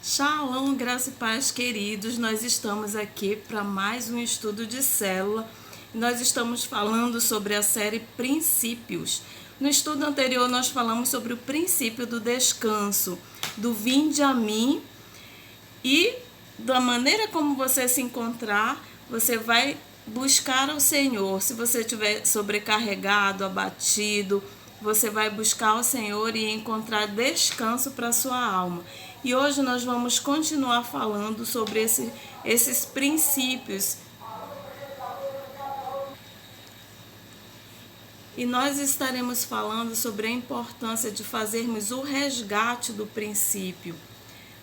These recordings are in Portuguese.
Shalom, graça e paz, queridos. Nós estamos aqui para mais um estudo de célula. Nós estamos falando sobre a série Princípios. No estudo anterior, nós falamos sobre o princípio do descanso, do vinde a mim, e da maneira como você se encontrar, você vai buscar ao Senhor. Se você estiver sobrecarregado, abatido, você vai buscar o Senhor e encontrar descanso para a sua alma. E hoje nós vamos continuar falando sobre esses princípios. E nós estaremos falando sobre a importância de fazermos o resgate do princípio.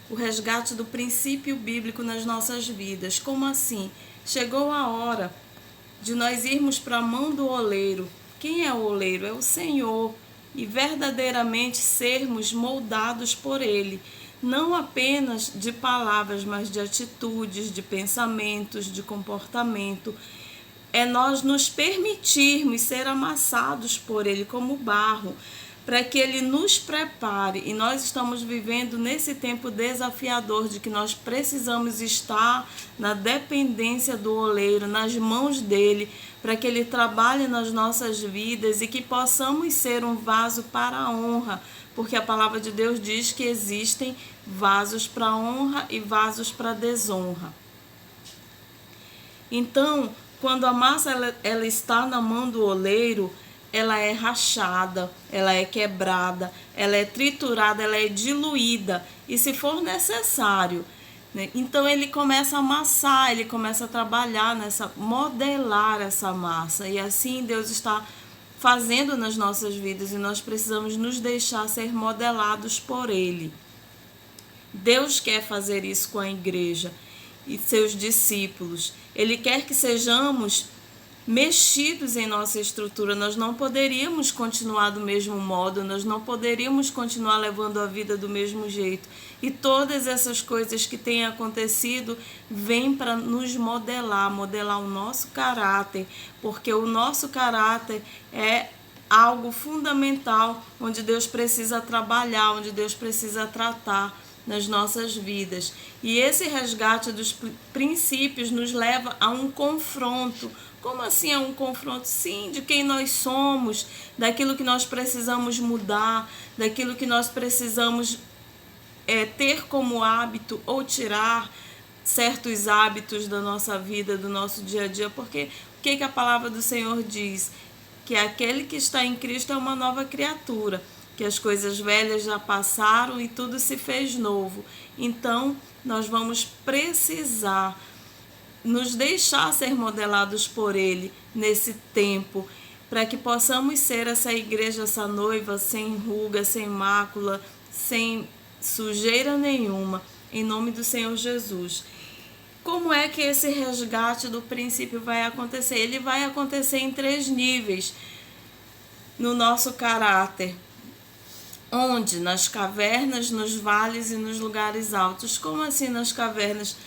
O resgate do princípio bíblico nas nossas vidas. Como assim? Chegou a hora de nós irmos para a mão do oleiro. Quem é o oleiro? É o Senhor. E verdadeiramente sermos moldados por Ele. Não apenas de palavras, mas de atitudes, de pensamentos, de comportamento. É nós nos permitirmos ser amassados por Ele como barro, para que Ele nos prepare. E nós estamos vivendo nesse tempo desafiador de que nós precisamos estar na dependência do oleiro, nas mãos dEle, para que Ele trabalhe nas nossas vidas e que possamos ser um vaso para a honra, porque a palavra de Deus diz que existem vasos para honra e vasos para desonra. Então, quando a massa ela está na mão do oleiro, ela é rachada, ela é quebrada, ela é triturada, ela é diluída, e se for necessário, né? Então ele começa a amassar, ele começa a trabalhar modelar essa massa, e assim Deus está fazendo nas nossas vidas, e nós precisamos nos deixar ser modelados por Ele. Deus quer fazer isso com a igreja e seus discípulos. Ele quer que sejamos mexidos em nossa estrutura. Nós não poderíamos continuar do mesmo modo, nós não poderíamos continuar levando a vida do mesmo jeito. E todas essas coisas que têm acontecido vêm para nos modelar o nosso caráter, porque o nosso caráter é algo fundamental, onde Deus precisa trabalhar, onde Deus precisa tratar nas nossas vidas. E esse resgate dos princípios nos leva a um confronto. Como assim é um confronto? Sim, de quem nós somos, daquilo que nós precisamos mudar, daquilo que nós precisamos ter como hábito ou tirar certos hábitos da nossa vida, do nosso dia a dia. Porque o que a palavra do Senhor diz? Que aquele que está em Cristo é uma nova criatura, que as coisas velhas já passaram e tudo se fez novo. Então, nós vamos precisar nos deixar ser modelados por Ele nesse tempo, para que possamos ser essa igreja, essa noiva, sem ruga, sem mácula, sem sujeira nenhuma, em nome do Senhor Jesus. Como é que esse resgate do princípio vai acontecer? Ele vai acontecer em 3 níveis no nosso caráter. Onde? Nas cavernas, nos vales e nos lugares altos. Como assim nas cavernas?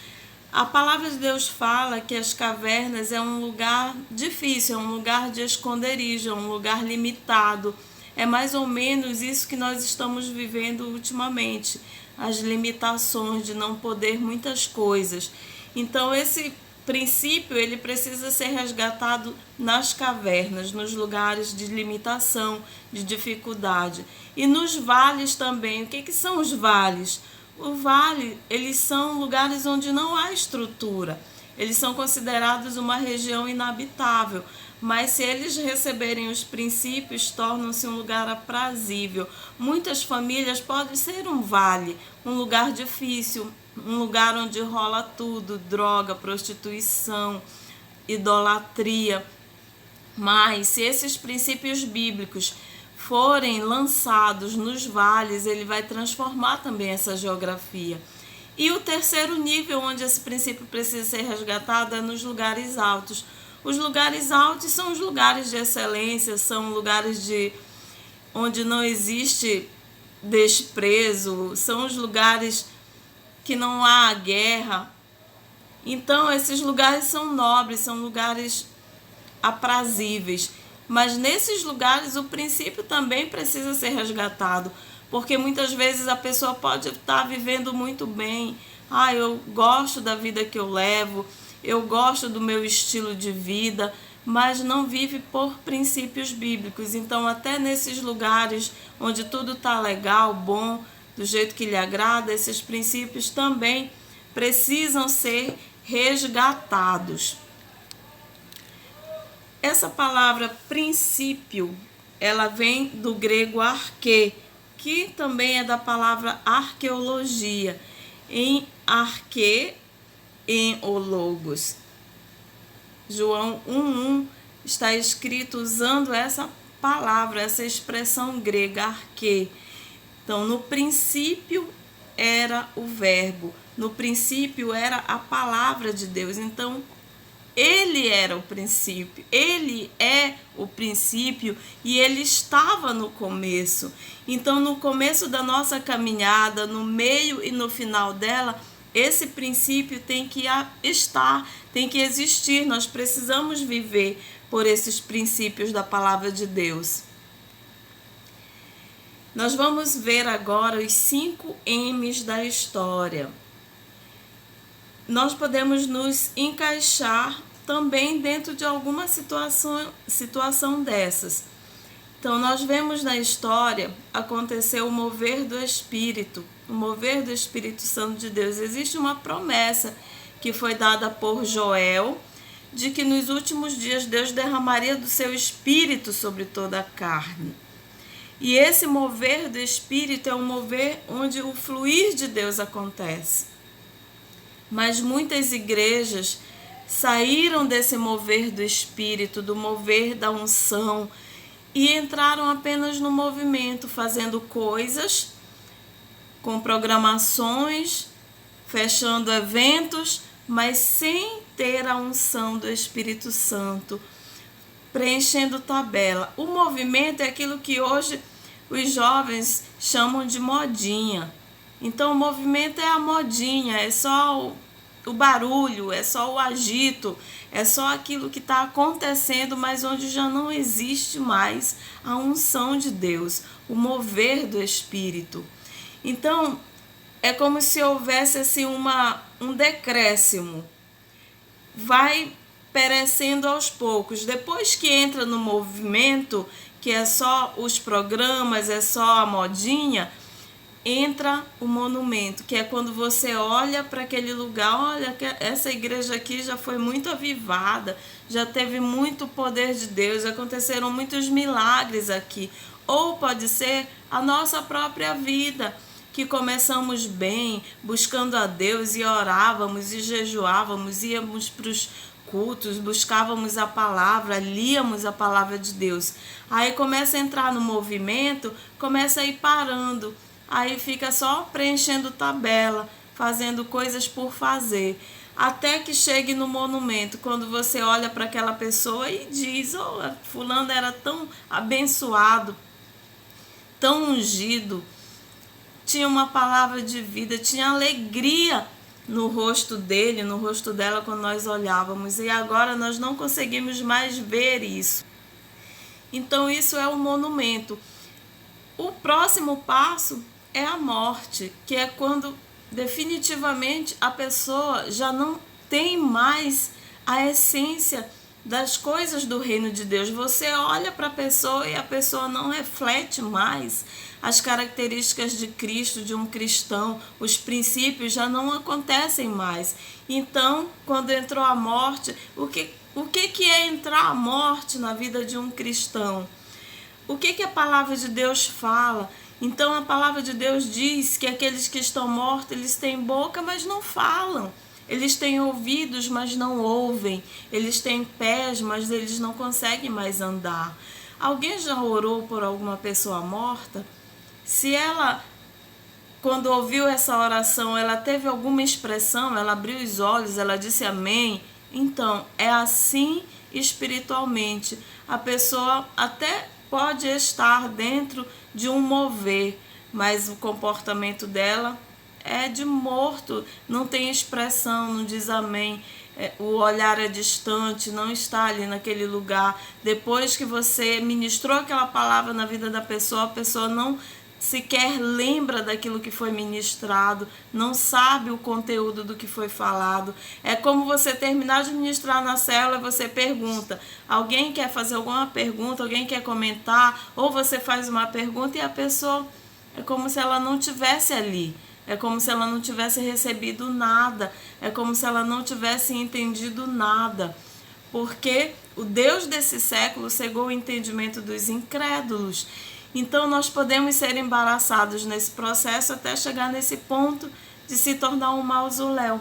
A palavra de Deus fala que as cavernas é um lugar difícil, é um lugar de esconderijo, é um lugar limitado. É mais ou menos isso que nós estamos vivendo ultimamente, as limitações de não poder muitas coisas. Então esse princípio ele precisa ser resgatado nas cavernas, nos lugares de limitação, de dificuldade. E nos vales também. O que são os vales? O vale, eles são lugares onde não há estrutura. Eles são considerados uma região inabitável, mas se eles receberem os princípios, tornam-se um lugar aprazível. Muitas famílias podem ser um vale, um lugar difícil, um lugar onde rola tudo, droga, prostituição, idolatria. Mas se esses princípios bíblicos forem lançados nos vales, ele vai transformar também essa geografia. E o terceiro nível onde esse princípio precisa ser resgatado é nos lugares altos. Os lugares altos são os lugares de excelência, são lugares onde não existe desprezo, são os lugares que não há guerra. Então, esses lugares são nobres, são lugares aprazíveis. Mas nesses lugares o princípio também precisa ser resgatado, porque muitas vezes a pessoa pode estar vivendo muito bem. Eu gosto da vida que eu levo, eu gosto do meu estilo de vida, mas não vive por princípios bíblicos. Então, até nesses lugares onde tudo está legal, bom, do jeito que lhe agrada, esses princípios também precisam ser resgatados. Essa palavra princípio, ela vem do grego arque, que também é da palavra arqueologia. Em arque, em o logos. João 1:1 está escrito usando essa palavra, essa expressão grega, arque. Então, no princípio era o verbo, no princípio era a palavra de Deus. Então, ele era o princípio, ele é o princípio e ele estava no começo. Então, no começo da nossa caminhada, no meio e no final dela, esse princípio tem que estar, tem que existir. Nós precisamos viver por esses princípios da palavra de Deus. Nós vamos ver agora os 5 M's da história. Nós podemos nos encaixar também dentro de alguma situação dessas. Então, nós vemos na história acontecer o mover do Espírito, o mover do Espírito Santo de Deus. Existe uma promessa que foi dada por Joel, de que nos últimos dias Deus derramaria do seu Espírito sobre toda a carne. E esse mover do Espírito é um mover onde o fluir de Deus acontece. Mas muitas igrejas saíram desse mover do Espírito, do mover da unção, e entraram apenas no movimento, fazendo coisas, com programações, fechando eventos, mas sem ter a unção do Espírito Santo, preenchendo tabela. O movimento é aquilo que hoje os jovens chamam de modinha. Então, o movimento é a modinha, é só o barulho, é só o agito, é só aquilo que está acontecendo, mas onde já não existe mais a unção de Deus, o mover do Espírito. Então, é como se houvesse assim um decréscimo. Vai perecendo aos poucos. Depois que entra no movimento, que é só os programas, é só a modinha, entra o monumento, que é quando você olha para aquele lugar, olha que essa igreja aqui já foi muito avivada, já teve muito poder de Deus, aconteceram muitos milagres aqui. Ou pode ser a nossa própria vida, que começamos bem, buscando a Deus e orávamos e jejuávamos, íamos para os cultos, buscávamos a palavra, líamos a palavra de Deus. Aí começa a entrar no movimento, começa a ir parando. Aí fica só preenchendo tabela, fazendo coisas por fazer, até que chegue no monumento, quando você olha para aquela pessoa e diz: fulano era tão abençoado, tão ungido, tinha uma palavra de vida, tinha alegria no rosto dele, no rosto dela quando nós olhávamos, e agora nós não conseguimos mais ver isso. Então isso é um monumento. O próximo passo é a morte, que é quando definitivamente a pessoa já não tem mais a essência das coisas do reino de Deus. Você olha para a pessoa e a pessoa não reflete mais as características de Cristo, de um cristão. Os princípios já não acontecem mais. Então, quando entrou a morte, o que é entrar a morte na vida de um cristão? O que a palavra de Deus fala? Então a palavra de Deus diz que aqueles que estão mortos, eles têm boca, mas não falam. Eles têm ouvidos, mas não ouvem. Eles têm pés, mas eles não conseguem mais andar. Alguém já orou por alguma pessoa morta? Se ela, quando ouviu essa oração, ela teve alguma expressão, ela abriu os olhos, ela disse amém, então é assim espiritualmente. A pessoa até pode estar dentro de um mover, mas o comportamento dela é de morto, não tem expressão, não diz amém, o olhar é distante, não está ali naquele lugar. Depois que você ministrou aquela palavra na vida da pessoa, a pessoa não sequer lembra daquilo que foi ministrado, não sabe o conteúdo do que foi falado. É como você terminar de ministrar na célula e você pergunta, alguém quer fazer alguma pergunta, alguém quer comentar, ou você faz uma pergunta e a pessoa é como se ela não tivesse ali. É como se ela não tivesse recebido nada, é como se ela não tivesse entendido nada. Porque o Deus desse século cegou o entendimento dos incrédulos. Então nós podemos ser embaraçados nesse processo até chegar nesse ponto de se tornar um mausoléu.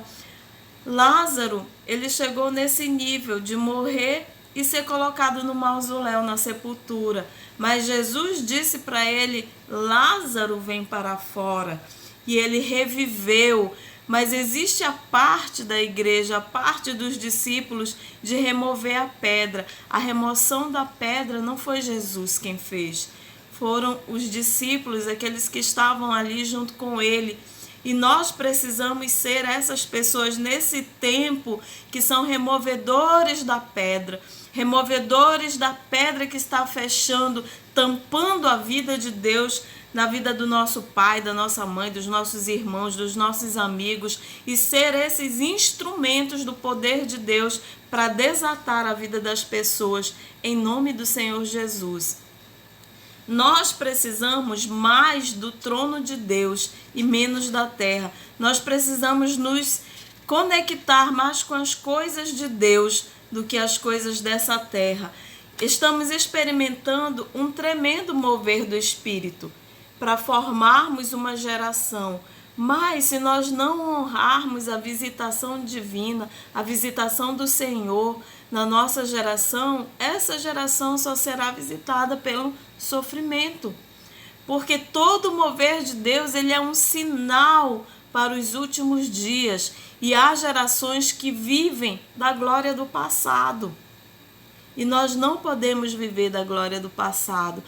Lázaro, ele chegou nesse nível de morrer e ser colocado no mausoléu, na sepultura. Mas Jesus disse para ele, Lázaro, vem para fora. E ele reviveu. Mas existe a parte da igreja, a parte dos discípulos de remover a pedra. A remoção da pedra não foi Jesus quem fez. Foram os discípulos, aqueles que estavam ali junto com ele. E nós precisamos ser essas pessoas nesse tempo que são removedores da pedra que está fechando, tampando a vida de Deus na vida do nosso pai, da nossa mãe, dos nossos irmãos, dos nossos amigos, e ser esses instrumentos do poder de Deus para desatar a vida das pessoas, em nome do Senhor Jesus. Nós precisamos mais do trono de Deus e menos da terra. Nós precisamos nos conectar mais com as coisas de Deus do que as coisas dessa terra. Estamos experimentando um tremendo mover do Espírito para formarmos uma geração. Mas se nós não honrarmos a visitação divina, a visitação do Senhor na nossa geração, essa geração só será visitada pelo sofrimento. Porque todo mover de Deus, ele é um sinal para os últimos dias. E há gerações que vivem da glória do passado. E nós não podemos viver da glória do passado.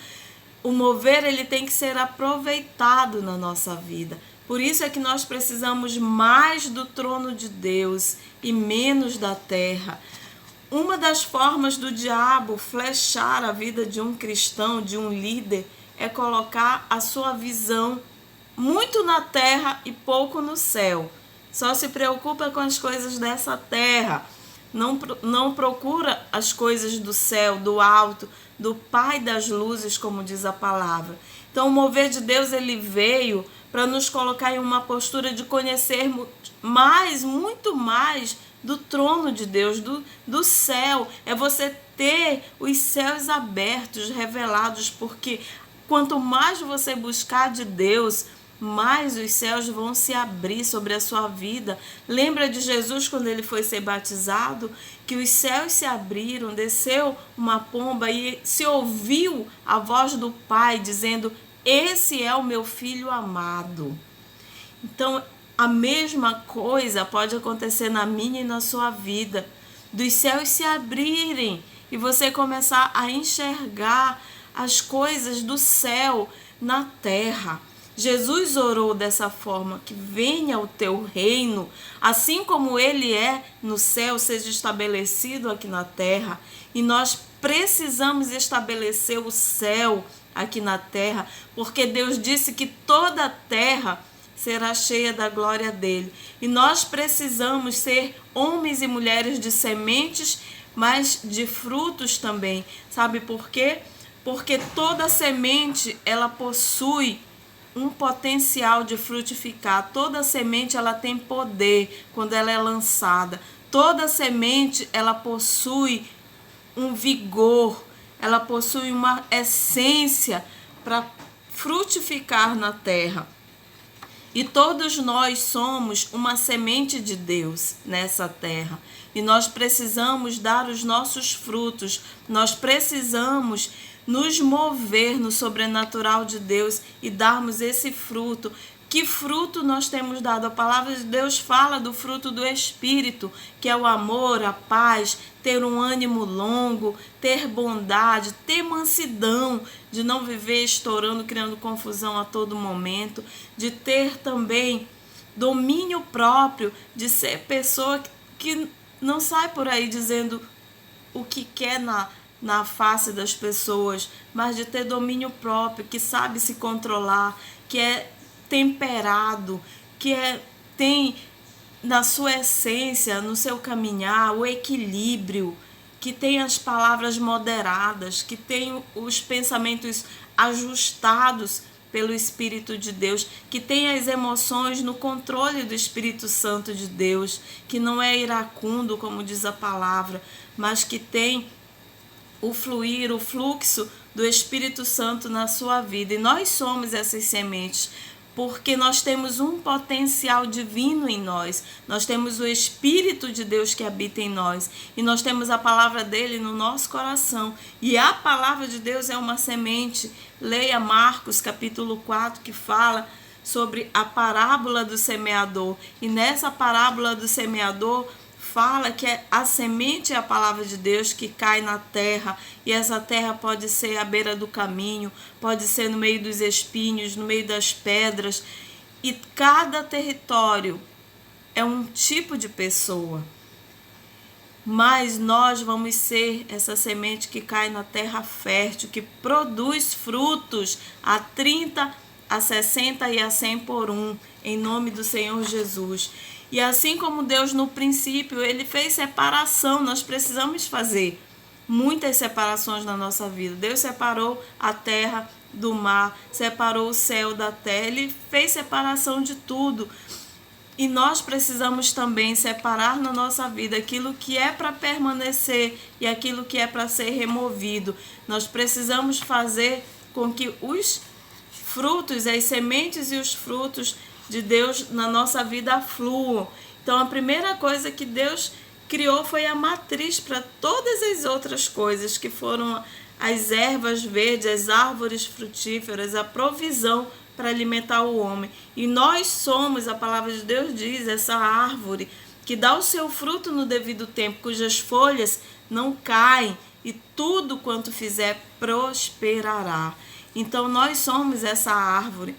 O mover, ele tem que ser aproveitado na nossa vida. Por isso é que nós precisamos mais do trono de Deus e menos da terra. Uma das formas do diabo flechar a vida de um cristão, de um líder, é colocar a sua visão muito na terra e pouco no céu. Só se preocupa com as coisas dessa terra. Não procura as coisas do céu, do alto, do Pai das luzes, como diz a palavra. Então o mover de Deus, ele veio para nos colocar em uma postura de conhecermos mais, muito mais do trono de Deus, do céu. É você ter os céus abertos, revelados, porque quanto mais você buscar de Deus, mais os céus vão se abrir sobre a sua vida. Lembra de Jesus quando ele foi ser batizado? Que os céus se abriram, desceu uma pomba e se ouviu a voz do Pai dizendo: esse é o meu filho amado. Então, a mesma coisa pode acontecer na minha e na sua vida. Dos céus se abrirem e você começar a enxergar as coisas do céu na terra. Jesus orou dessa forma, que venha o teu reino, assim como ele é no céu, seja estabelecido aqui na terra. E nós precisamos estabelecer o céu aqui na terra, porque Deus disse que toda a terra será cheia da glória dele. E nós precisamos ser homens e mulheres de sementes, mas de frutos também. Sabe por quê? Porque toda semente, ela possui um potencial de frutificar. Toda semente, ela tem poder quando ela é lançada. Toda semente, ela possui um vigor, ela possui uma essência para frutificar na terra. E todos nós somos uma semente de Deus nessa terra. E nós precisamos dar os nossos frutos. Nós precisamos nos mover no sobrenatural de Deus e darmos esse fruto. Que fruto nós temos dado? A palavra de Deus fala do fruto do Espírito, que é o amor, a paz, ter um ânimo longo, ter bondade, ter mansidão, de não viver estourando, criando confusão a todo momento, de ter também domínio próprio, de ser pessoa que não sai por aí dizendo o que quer na face das pessoas, mas de ter domínio próprio, que sabe se controlar, que é temperado, que tem na sua essência, no seu caminhar, o equilíbrio, que tem as palavras moderadas, que tem os pensamentos ajustados pelo Espírito de Deus, que tem as emoções no controle do Espírito Santo de Deus, que não é iracundo, como diz a palavra, mas que tem o fluir, o fluxo do Espírito Santo na sua vida. E nós somos essas sementes, porque nós temos um potencial divino em nós, nós temos o Espírito de Deus que habita em nós, e nós temos a palavra dele no nosso coração, e a palavra de Deus é uma semente. Leia Marcos capítulo 4, que fala sobre a parábola do semeador, e nessa parábola do semeador fala que a semente é a palavra de Deus que cai na terra, e essa terra pode ser à beira do caminho, pode ser no meio dos espinhos, no meio das pedras, e cada território é um tipo de pessoa. Mas nós vamos ser essa semente que cai na terra fértil, que produz frutos a 30, a 60 e a 100 por um, em nome do Senhor Jesus. E assim como Deus no princípio, ele fez separação, nós precisamos fazer muitas separações na nossa vida. Deus separou a terra do mar, separou o céu da terra, ele fez separação de tudo. E nós precisamos também separar na nossa vida aquilo que é para permanecer e aquilo que é para ser removido. Nós precisamos fazer com que os frutos, as sementes e os frutos de Deus na nossa vida fluam. Então a primeira coisa que Deus criou foi a matriz para todas as outras coisas, que foram as ervas verdes, as árvores frutíferas, a provisão para alimentar o homem. E nós somos, a palavra de Deus diz, essa árvore que dá o seu fruto no devido tempo, cujas folhas não caem, e tudo quanto fizer prosperará. Então nós somos essa árvore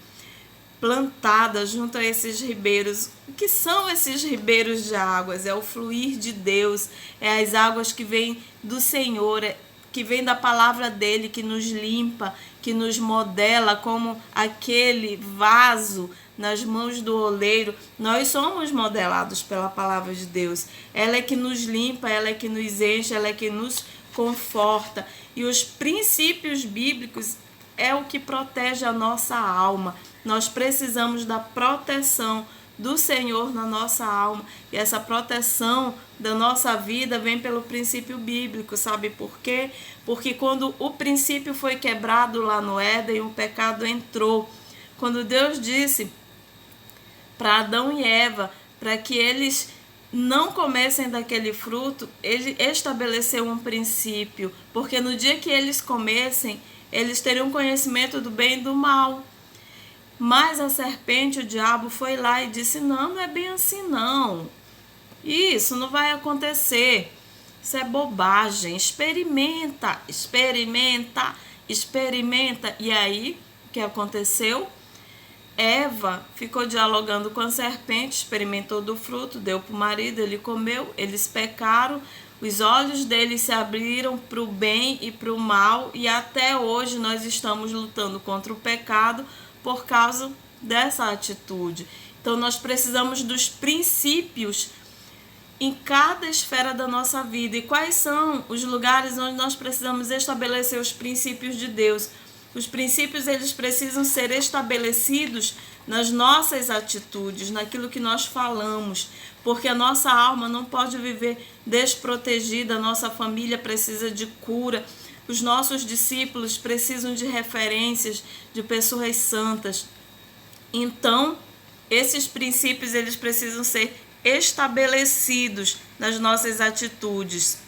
plantada junto a esses ribeiros. O que são esses ribeiros de águas? É o fluir de Deus, é as águas que vêm do Senhor, que vêm da palavra dele, que nos limpa, que nos modela como aquele vaso nas mãos do oleiro. Nós somos modelados pela palavra de Deus. Ela é que nos limpa, ela é que nos enche, ela é que nos conforta. E os princípios bíblicos é o que protege a nossa alma. Nós precisamos da proteção do Senhor na nossa alma. E essa proteção da nossa vida vem pelo princípio bíblico. Sabe por quê? Porque quando o princípio foi quebrado lá no Éden, o pecado entrou. Quando Deus disse para Adão e Eva, para que eles não comessem daquele fruto, ele estabeleceu um princípio. Porque no dia que eles comessem, eles teriam conhecimento do bem e do mal. Mas a serpente, o diabo, foi lá e disse: não, não é bem assim não. Isso não vai acontecer. Isso é bobagem. Experimenta, experimenta, experimenta. E aí, o que aconteceu? Eva ficou dialogando com a serpente, experimentou do fruto, deu para o marido, ele comeu, eles pecaram. Os olhos deles se abriram para o bem e para o mal, e até hoje nós estamos lutando contra o pecado por causa dessa atitude. Então nós precisamos dos princípios em cada esfera da nossa vida. E quais são os lugares onde nós precisamos estabelecer os princípios de Deus? Os princípios, eles precisam ser estabelecidos nas nossas atitudes, naquilo que nós falamos, porque a nossa alma não pode viver desprotegida, a nossa família precisa de cura, os nossos discípulos precisam de referências de pessoas santas. Então, esses princípios, eles precisam ser estabelecidos nas nossas atitudes.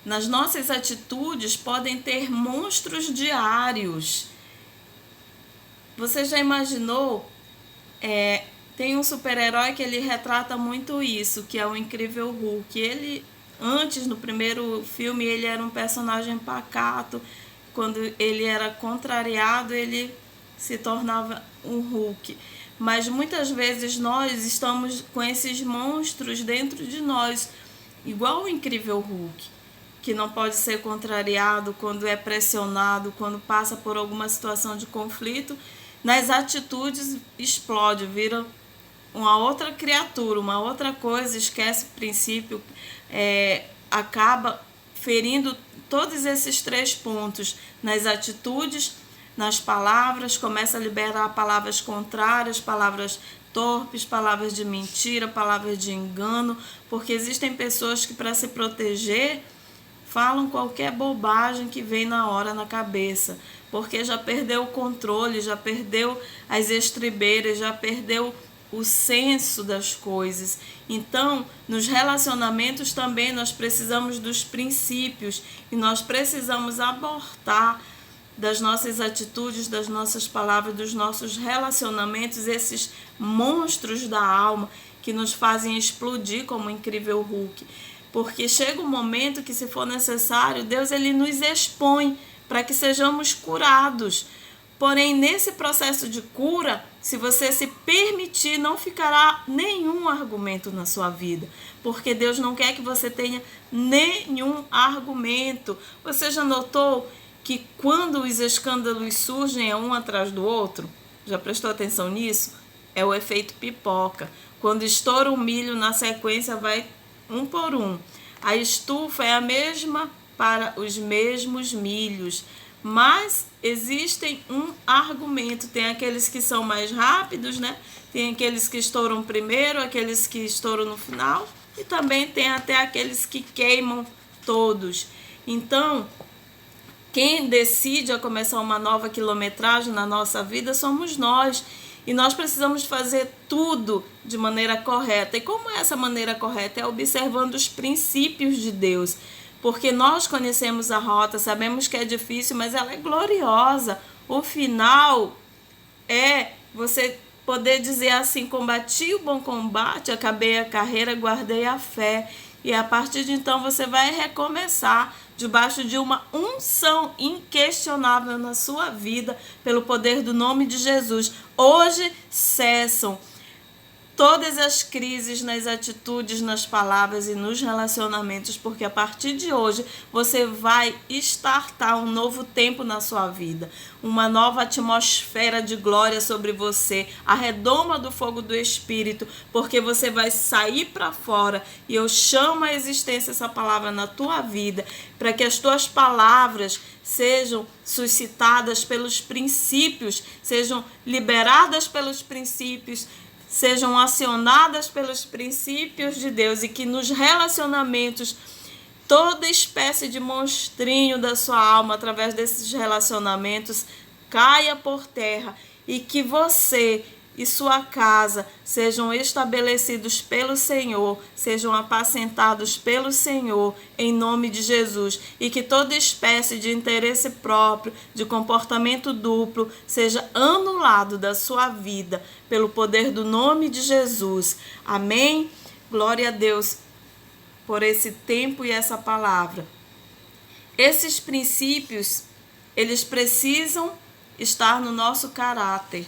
Nas nossas atitudes podem ter monstros diários. Você já imaginou? Tem um super-herói que ele retrata muito isso, que é o Incrível Hulk. Ele, antes, no primeiro filme, ele era um personagem pacato. Quando ele era contrariado, ele se tornava um Hulk. Mas muitas vezes nós estamos com esses monstros dentro de nós, igual o Incrível Hulk. que não pode ser contrariado, quando é pressionado, quando passa por alguma situação de conflito, nas atitudes explode, vira uma outra criatura, uma outra coisa, esquece o princípio, acaba ferindo todos esses 3 pontos nas atitudes, nas palavras, começa a liberar palavras contrárias, palavras torpes, palavras de mentira, palavras de engano, porque existem pessoas que, para se proteger, falam qualquer bobagem que vem na hora na cabeça, porque já perdeu o controle, já perdeu as estribeiras, já perdeu o senso das coisas. Então, nos relacionamentos também nós precisamos dos princípios e nós precisamos abortar das nossas atitudes, das nossas palavras, dos nossos relacionamentos, esses monstros da alma que nos fazem explodir como o incrível Hulk. Porque chega um momento que, se for necessário, Deus ele nos expõe para que sejamos curados. Porém, nesse processo de cura, se você se permitir, não ficará nenhum argumento na sua vida. Porque Deus não quer que você tenha nenhum argumento. Você já notou que quando os escândalos surgem um atrás do outro, já prestou atenção nisso? É o efeito pipoca. Quando estoura o milho, na sequência vai um por um. A estufa é a mesma para os mesmos milhos, mas existem um argumento. Tem aqueles que são mais rápidos, né? Tem aqueles que estouram primeiro, aqueles que estouram no final, e também tem até aqueles que queimam todos. Então, quem decide a começar uma nova quilometragem na nossa vida somos nós. E nós precisamos fazer tudo de maneira correta. E como é essa maneira correta? É observando os princípios de Deus. Porque nós conhecemos a rota, sabemos que é difícil, mas ela é gloriosa. O final é você poder dizer assim: combati o bom combate, acabei a carreira, guardei a fé. E a partir de então você vai recomeçar debaixo de uma unção inquestionável na sua vida, pelo poder do nome de Jesus. Hoje cessam todas as crises nas atitudes, nas palavras e nos relacionamentos, porque a partir de hoje você vai startar um novo tempo na sua vida, uma nova atmosfera de glória sobre você, a redoma do fogo do Espírito, porque você vai sair para fora, e eu chamo a existência essa palavra na tua vida, para que as tuas palavras sejam suscitadas pelos princípios, sejam liberadas pelos princípios, sejam acionadas pelos princípios de Deus, e que nos relacionamentos toda espécie de monstrinho da sua alma, através desses relacionamentos, caia por terra, e que você e sua casa sejam estabelecidos pelo Senhor, sejam apacentados pelo Senhor, em nome de Jesus, e que toda espécie de interesse próprio, de comportamento duplo, seja anulado da sua vida, pelo poder do nome de Jesus. Amém? Glória a Deus por esse tempo e essa palavra. Esses princípios, eles precisam estar no nosso caráter.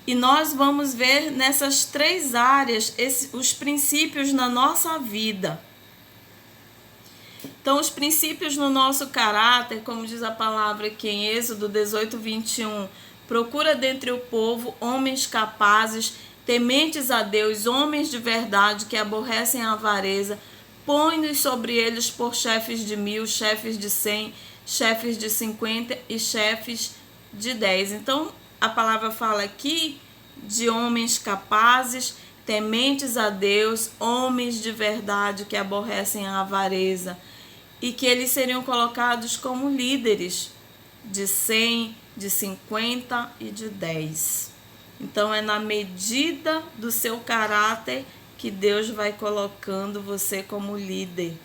E nós vamos ver nessas 3 áreas os princípios na nossa vida. Então, os princípios no nosso caráter, como diz a palavra aqui em Êxodo 18, 21, procura dentre o povo homens capazes, tementes a Deus, homens de verdade, que aborrecem a avareza, põe-nos sobre eles por chefes de 1000, chefes de 100, chefes de 50 e chefes de 10. Então, a palavra fala aqui de homens capazes, tementes a Deus, homens de verdade que aborrecem a avareza, e que eles seriam colocados como líderes de 100, de 50 e de 10. Então é na medida do seu caráter que Deus vai colocando você como líder.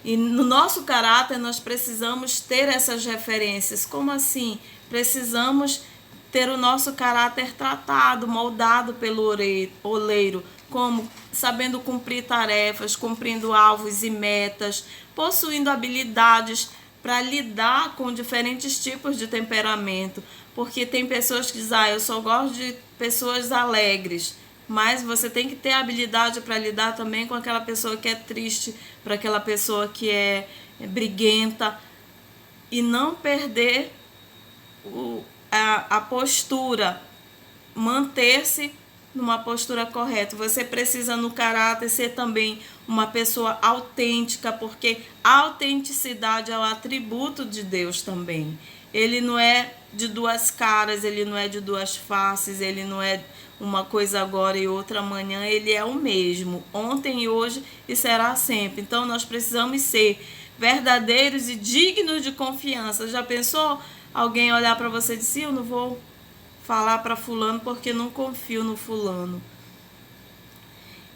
E no nosso caráter nós precisamos ter essas referências. Como assim? Precisamos ter o nosso caráter tratado, moldado pelo oleiro, como sabendo cumprir tarefas, cumprindo alvos e metas, possuindo habilidades para lidar com diferentes tipos de temperamento. Porque tem pessoas que dizem: eu só gosto de pessoas alegres. mas você tem que ter habilidade para lidar também com aquela pessoa que é triste, para aquela pessoa que é briguenta, e não perder a postura, manter-se numa postura correta. Você precisa no caráter ser também uma pessoa autêntica, porque a autenticidade é o atributo de Deus também. Ele não é de duas caras, ele não é de duas faces, ele não é uma coisa agora e outra amanhã, ele é o mesmo, ontem e hoje e será sempre. Então nós precisamos ser verdadeiros e dignos de confiança. Já pensou alguém olhar para você e dizer, eu não vou falar para fulano porque não confio no fulano?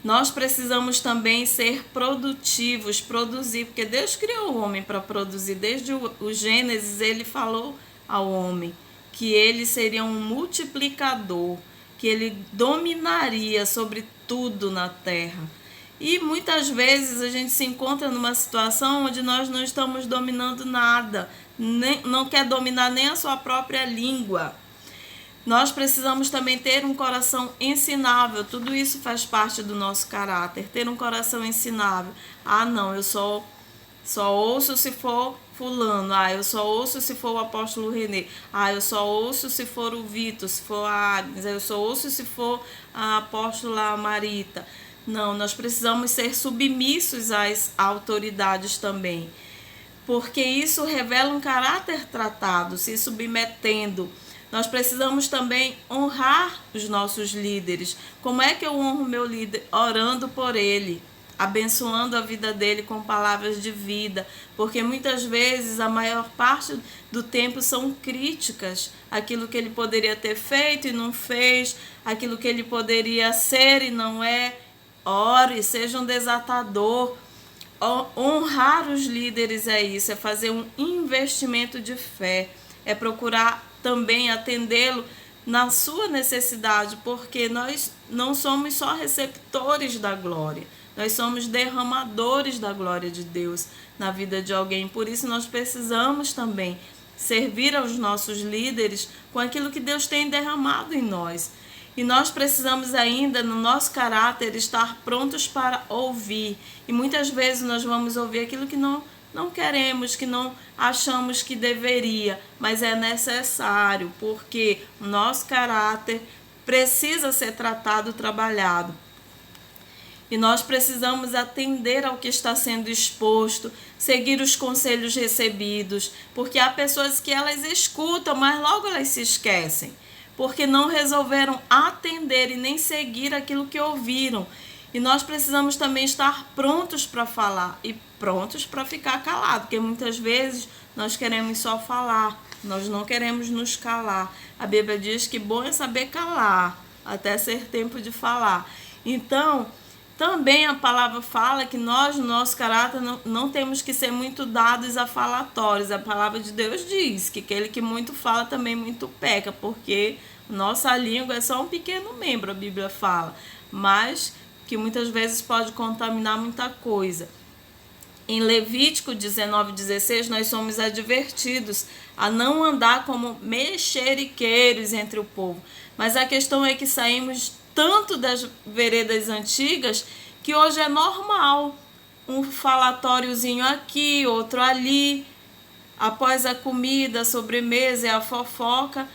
Nós precisamos também ser produtivos, produzir, porque Deus criou o homem para produzir. Desde o Gênesis ele falou ao homem que ele seria um multiplicador, que ele dominaria sobre tudo na terra. E muitas vezes a gente se encontra numa situação onde nós não estamos dominando nada, não quer dominar nem a sua própria língua. Nós precisamos também ter um coração ensinável, tudo isso faz parte do nosso caráter, ter um coração ensinável. Ah, não, eu só ouço se for fulano, eu só ouço se for o apóstolo Renê, eu só ouço se for o Vitor, se for a Agnes, eu só ouço se for a apóstola Marita. Não, nós precisamos ser submissos às autoridades também, porque isso revela um caráter tratado, se submetendo. Nós precisamos também honrar os nossos líderes. Como é que eu honro meu líder? Orando por ele, abençoando a vida dele com palavras de vida, porque muitas vezes a maior parte do tempo são críticas, aquilo que ele poderia ter feito e não fez, aquilo que ele poderia ser e não é. Ore, seja um desatador. Honrar os líderes é isso, é fazer um investimento de fé, é procurar também atendê-lo na sua necessidade, porque nós não somos só receptores da glória, nós somos derramadores da glória de Deus na vida de alguém. Por isso nós precisamos também servir aos nossos líderes com aquilo que Deus tem derramado em nós. E nós precisamos ainda, no nosso caráter, estar prontos para ouvir. E muitas vezes nós vamos ouvir aquilo que não queremos, que não achamos que deveria, mas é necessário, porque o nosso caráter precisa ser tratado, trabalhado. E nós precisamos atender ao que está sendo exposto, seguir os conselhos recebidos, porque há pessoas que elas escutam, mas logo elas se esquecem, porque não resolveram atender e nem seguir aquilo que ouviram. E nós precisamos também estar prontos para falar e prontos para ficar calado, porque muitas vezes nós queremos só falar, nós não queremos nos calar. A Bíblia diz que bom é saber calar, até ser tempo de falar. Então, também a palavra fala que nós, no nosso caráter, não temos que ser muito dados a falatórios. A palavra de Deus diz que aquele que muito fala também muito peca, porque nossa língua é só um pequeno membro, a Bíblia fala, mas que muitas vezes pode contaminar muita coisa. Em Levítico 19:16, nós somos advertidos a não andar como mexeriqueiros entre o povo. Mas a questão é que saímos tanto das veredas antigas que hoje é normal. Um falatóriozinho aqui, outro ali. Após a comida, a sobremesa e a fofoca.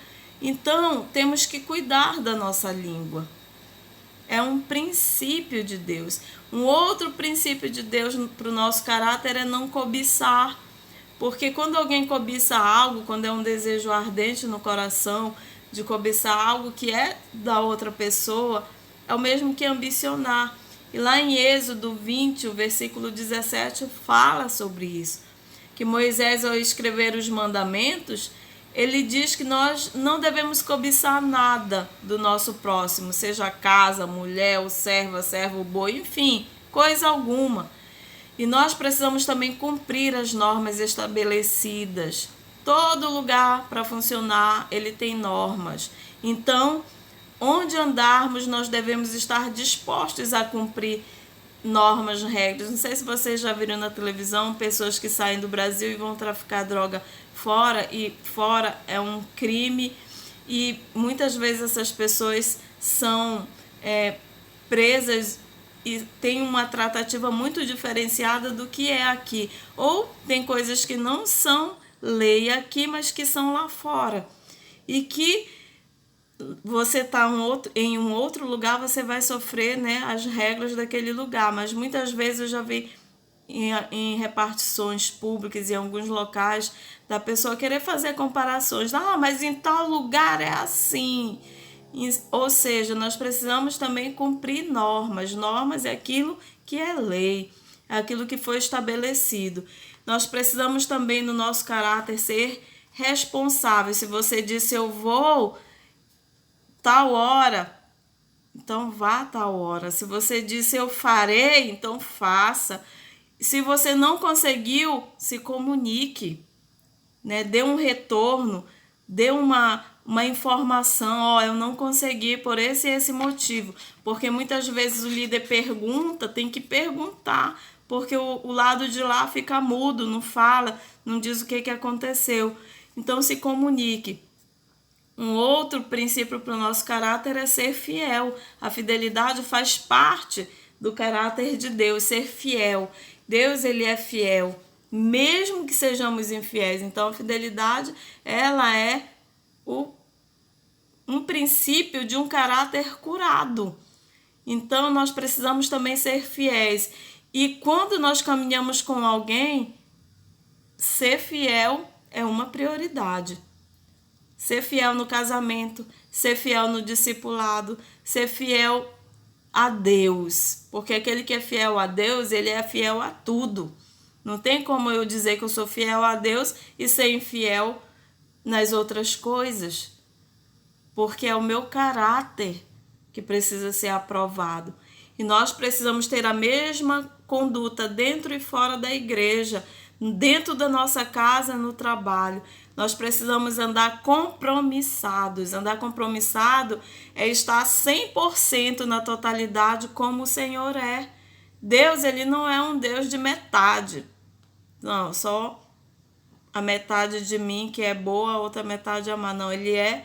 Então, temos que cuidar da nossa língua. É um princípio de Deus. Um outro princípio de Deus para o nosso caráter é não cobiçar. Porque quando alguém cobiça algo, quando é um desejo ardente no coração de cobiçar algo que é da outra pessoa, é o mesmo que ambicionar. E lá em Êxodo 20, o versículo 17, fala sobre isso. Que Moisés, ao escrever os mandamentos, ele diz que nós não devemos cobiçar nada do nosso próximo, seja a casa, a mulher, o servo, a serva, o boi, enfim, coisa alguma. E nós precisamos também cumprir as normas estabelecidas. Todo lugar para funcionar, ele tem normas. Então, onde andarmos, nós devemos estar dispostos a cumprir normas, regras. Não sei se vocês já viram na televisão pessoas que saem do Brasil e vão traficar droga fora, e fora é um crime, e muitas vezes essas pessoas são presas e tem uma tratativa muito diferenciada do que é aqui. Ou tem coisas que não são lei aqui, mas que são lá fora. E que você está em um outro lugar, você vai sofrer, né, as regras daquele lugar. Mas muitas vezes eu já vi em repartições públicas, em alguns locais, da pessoa querer fazer comparações. Ah, mas em tal lugar é assim. Ou seja, nós precisamos também cumprir normas. Normas é aquilo que é lei, é aquilo que foi estabelecido. Nós precisamos também, no nosso caráter, ser responsáveis. Se você disse eu vou tal hora, então vá tal hora. Se você disse eu farei, então faça. Se você não conseguiu, se comunique, né? Dê um retorno, dê uma informação, ó, eu não consegui por esse e esse motivo. Porque muitas vezes o líder pergunta, tem que perguntar, porque o lado de lá fica mudo, não fala, não diz o que aconteceu. Então se comunique. Um outro princípio para o nosso caráter é ser fiel. A fidelidade faz parte do caráter de Deus, ser fiel. Deus, ele é fiel, mesmo que sejamos infiéis. Então, a fidelidade, ela é um princípio de um caráter curado. Então, nós precisamos também ser fiéis. E quando nós caminhamos com alguém, ser fiel é uma prioridade. Ser fiel no casamento, ser fiel no discipulado, ser fiel a Deus. Porque aquele que é fiel a Deus, ele é fiel a tudo. Não tem como eu dizer que eu sou fiel a Deus e ser infiel nas outras coisas. Porque é o meu caráter que precisa ser aprovado. E nós precisamos ter a mesma conduta dentro e fora da igreja, dentro da nossa casa, no trabalho. Nós precisamos andar compromissados. Andar compromissado é estar 100% na totalidade como o Senhor é. Deus, ele não é um Deus de metade. Não, só a metade de mim que é boa, a outra metade é má. Não, ele é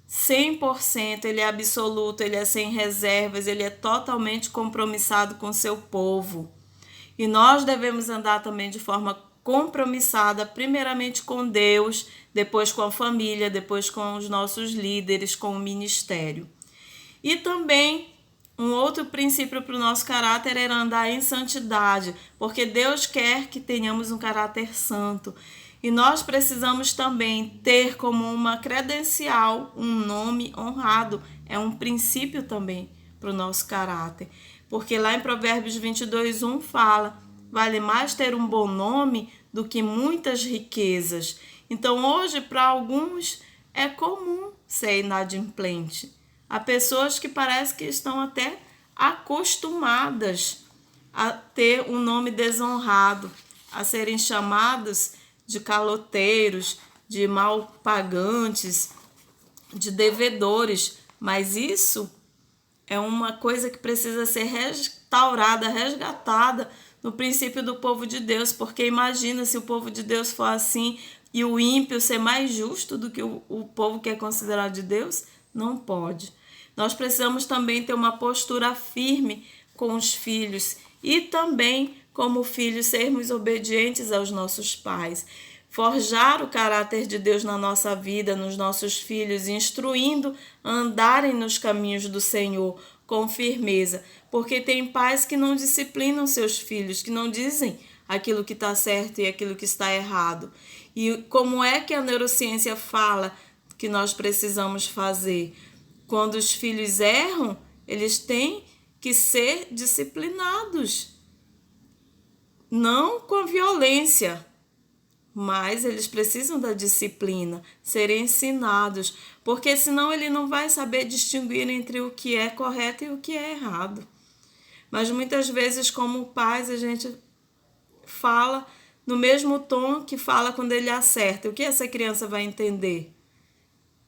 100%, ele é absoluto, ele é sem reservas, ele é totalmente compromissado com o seu povo. E nós devemos andar também de forma compromissada, primeiramente com Deus, depois com a família, depois com os nossos líderes, com o ministério. E também um outro princípio para o nosso caráter era andar em santidade, porque Deus quer que tenhamos um caráter santo. E nós precisamos também ter como uma credencial um nome honrado. É um princípio também para o nosso caráter. Porque lá em Provérbios 22:1 fala: vale mais ter um bom nome do que muitas riquezas. Então hoje para alguns é comum ser inadimplente. Há pessoas que parece que estão até acostumadas a ter um nome desonrado, a serem chamados de caloteiros, de mal pagantes, de devedores. Mas isso é uma coisa que precisa ser restaurada, resgatada no princípio do povo de Deus, porque imagina se o povo de Deus for assim e o ímpio ser mais justo do que o povo que é considerado de Deus, não pode. Nós precisamos também ter uma postura firme com os filhos e também, como filhos, sermos obedientes aos nossos pais. Forjar o caráter de Deus na nossa vida, nos nossos filhos, instruindo a andarem nos caminhos do Senhor com firmeza. Porque tem pais que não disciplinam seus filhos, que não dizem aquilo que está certo e aquilo que está errado. E como é que a neurociência fala que nós precisamos fazer? Quando os filhos erram, eles têm que ser disciplinados. Não com a violência, mas eles precisam da disciplina, serem ensinados, porque senão ele não vai saber distinguir entre o que é correto e o que é errado. Mas muitas vezes, como pais, a gente fala no mesmo tom que fala quando ele acerta. O que essa criança vai entender?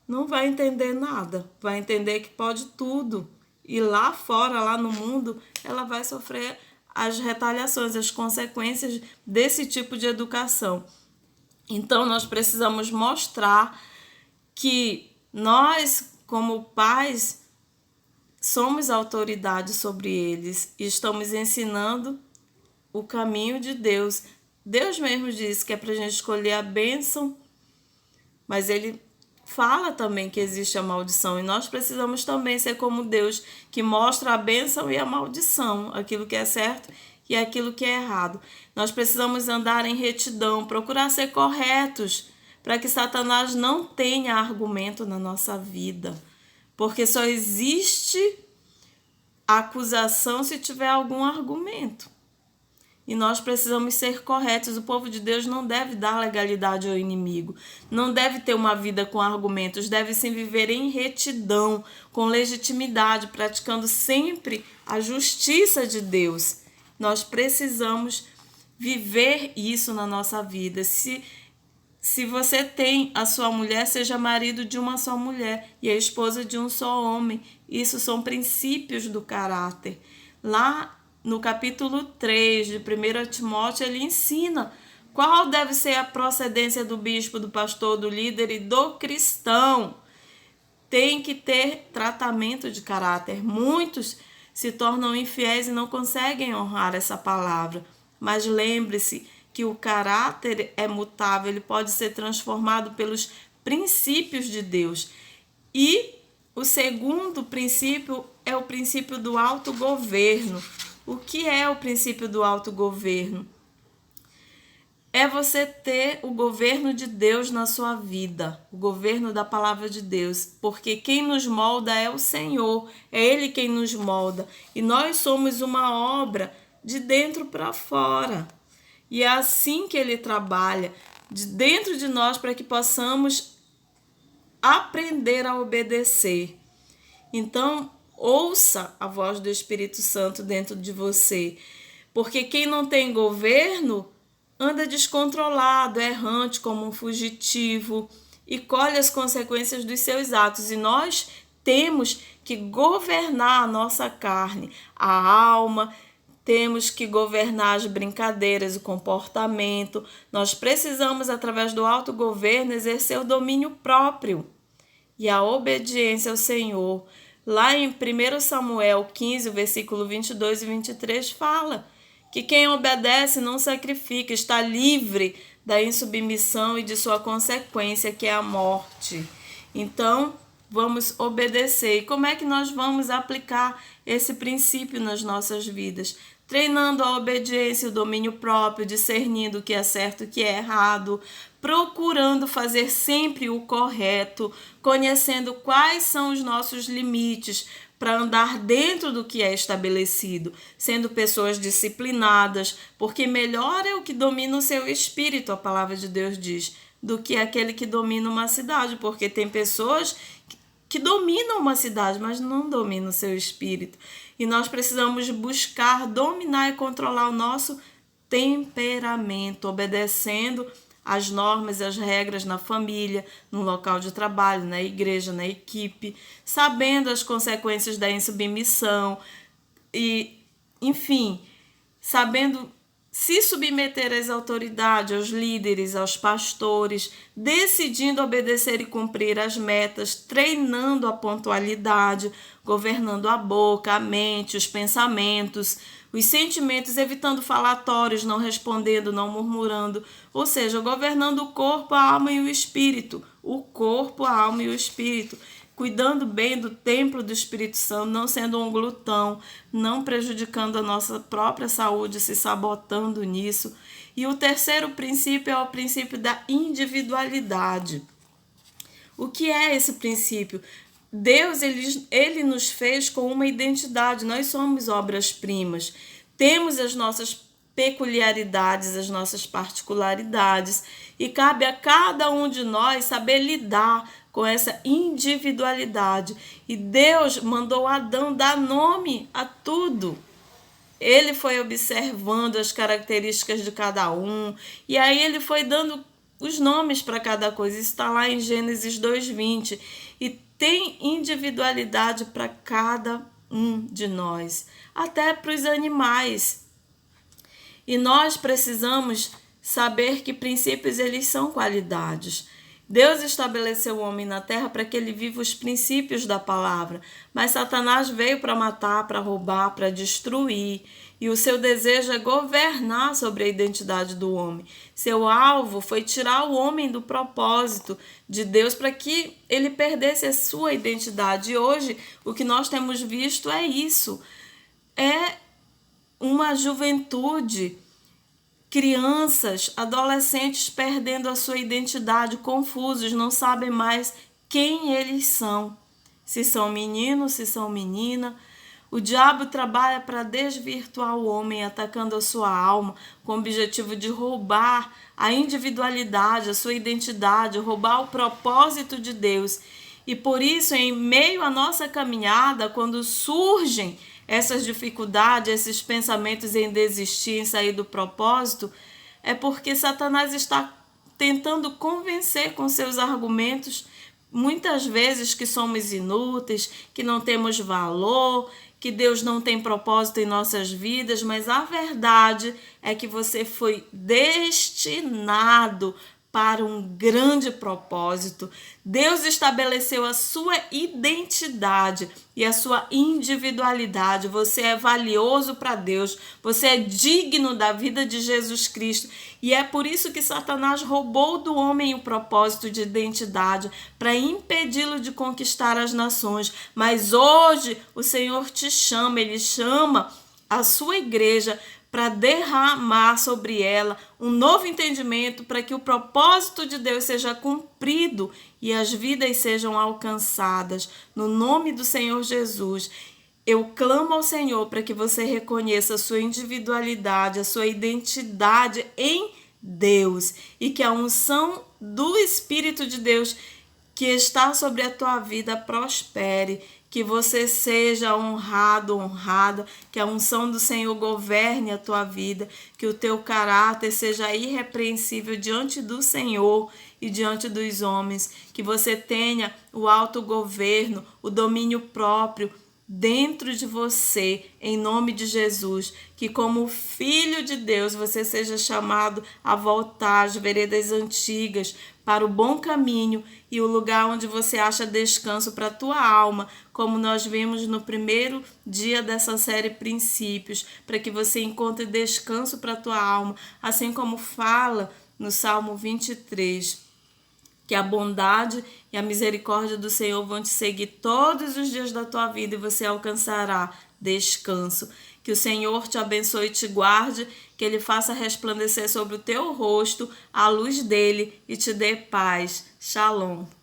Não vai entender nada, vai entender que pode tudo. E lá fora, lá no mundo, ela vai sofrer as retaliações, as consequências desse tipo de educação. Então, nós precisamos mostrar que nós, como pais, somos autoridade sobre eles e estamos ensinando o caminho de Deus. Deus mesmo disse que é para a gente escolher a bênção, mas ele fala também que existe a maldição, e nós precisamos também ser como Deus, que mostra a bênção e a maldição, aquilo que é certo e aquilo que é errado. Nós precisamos andar em retidão, procurar ser corretos, para que Satanás não tenha argumento na nossa vida, porque só existe acusação se tiver algum argumento. E nós precisamos ser corretos. O povo de Deus não deve dar legalidade ao inimigo. Não deve ter uma vida com argumentos. Deve sim viver em retidão, com legitimidade, praticando sempre a justiça de Deus. Nós precisamos viver isso na nossa vida. Se você tem a sua mulher, seja marido de uma só mulher e a esposa de um só homem. Isso são princípios do caráter. Lá no capítulo 3 de 1 Timóteo, ele ensina qual deve ser a procedência do bispo, do pastor, do líder e do cristão. Tem que ter tratamento de caráter. Muitos se tornam infiéis e não conseguem honrar essa palavra. Mas lembre-se que o caráter é mutável, ele pode ser transformado pelos princípios de Deus. E o segundo princípio é o princípio do autogoverno. O que é o princípio do autogoverno? É você ter o governo de Deus na sua vida, o governo da palavra de Deus, porque quem nos molda é o Senhor, é Ele quem nos molda, e nós somos uma obra de dentro para fora, e é assim que Ele trabalha, de dentro de nós, para que possamos aprender a obedecer. Então, ouça a voz do Espírito Santo dentro de você, porque quem não tem governo anda descontrolado, errante como um fugitivo e colhe as consequências dos seus atos. E nós temos que governar a nossa carne, a alma, temos que governar as brincadeiras, o comportamento. Nós precisamos, através do autogoverno, exercer o domínio próprio e a obediência ao Senhor. Lá em 1 Samuel 15, versículo 22 e 23, fala que quem obedece não sacrifica, está livre da insubmissão e de sua consequência, que é a morte. Então, vamos obedecer. E como é que nós vamos aplicar esse princípio nas nossas vidas? Treinando a obediência e o domínio próprio, discernindo o que é certo e o que é errado, procurando fazer sempre o correto, conhecendo quais são os nossos limites para andar dentro do que é estabelecido, sendo pessoas disciplinadas, porque melhor é o que domina o seu espírito, a palavra de Deus diz, do que aquele que domina uma cidade, porque tem pessoas que dominam uma cidade, mas não dominam o seu espírito. E nós precisamos buscar dominar e controlar o nosso temperamento, obedecendo as normas e as regras na família, no local de trabalho, na igreja, na equipe, sabendo as consequências da insubmissão e, enfim, sabendo se submeter às autoridades, aos líderes, aos pastores, decidindo obedecer e cumprir as metas, treinando a pontualidade, governando a boca, a mente, os pensamentos, os sentimentos, evitando falatórios, não respondendo, não murmurando, ou seja, governando o corpo, a alma e o espírito, o corpo, a alma e o espírito, cuidando bem do templo do Espírito Santo, não sendo um glutão, não prejudicando a nossa própria saúde, se sabotando nisso. E o terceiro princípio é o princípio da individualidade. O que é esse princípio? Deus, ele nos fez com uma identidade, nós somos obras-primas, temos as nossas peculiaridades, as nossas particularidades, e cabe a cada um de nós saber lidar com essa individualidade. E Deus mandou Adão dar nome a tudo. Ele foi observando as características de cada um, e aí ele foi dando os nomes para cada coisa. Isso está lá em Gênesis 2:20. E tem individualidade para cada um de nós, até para os animais. E nós precisamos saber que princípios, eles são qualidades. Deus estabeleceu o homem na terra para que ele viva os princípios da palavra, mas Satanás veio para matar, para roubar, para destruir, e o seu desejo é governar sobre a identidade do homem. Seu alvo foi tirar o homem do propósito de Deus para que ele perdesse a sua identidade. E hoje o que nós temos visto é isso, é uma juventude, crianças, adolescentes perdendo a sua identidade, confusos, não sabem mais quem eles são. Se são meninos, se são menina. O diabo trabalha para desvirtuar o homem, atacando a sua alma, com o objetivo de roubar a individualidade, a sua identidade, roubar o propósito de Deus. E por isso, em meio à nossa caminhada, quando surgem essas dificuldades, esses pensamentos em desistir, em sair do propósito, é porque Satanás está tentando convencer com seus argumentos, muitas vezes, que somos inúteis, que não temos valor, que Deus não tem propósito em nossas vidas, mas a verdade é que você foi destinado para um grande propósito. Deus estabeleceu a sua identidade e a sua individualidade. Você é valioso para Deus, você é digno da vida de Jesus Cristo. E é por isso que Satanás roubou do homem o propósito de identidade, para impedi-lo de conquistar as nações. Mas hoje o Senhor te chama, Ele chama a sua igreja para derramar sobre ela um novo entendimento, para que o propósito de Deus seja cumprido e as vidas sejam alcançadas. No nome do Senhor Jesus, eu clamo ao Senhor para que você reconheça a sua individualidade, a sua identidade em Deus, e que a unção do Espírito de Deus que está sobre a tua vida prospere, que você seja honrado, honrada, que a unção do Senhor governe a tua vida, que o teu caráter seja irrepreensível diante do Senhor e diante dos homens, que você tenha o autogoverno, o domínio próprio dentro de você, em nome de Jesus, que como filho de Deus você seja chamado a voltar às veredas antigas, para o bom caminho e o lugar onde você acha descanso para a tua alma, como nós vimos no primeiro dia dessa série Princípios, para que você encontre descanso para a tua alma, assim como fala no Salmo 23, que a bondade e a misericórdia do Senhor vão te seguir todos os dias da tua vida e você alcançará descanso. Que o Senhor te abençoe e te guarde, que Ele faça resplandecer sobre o teu rosto a luz dele e te dê paz. Shalom.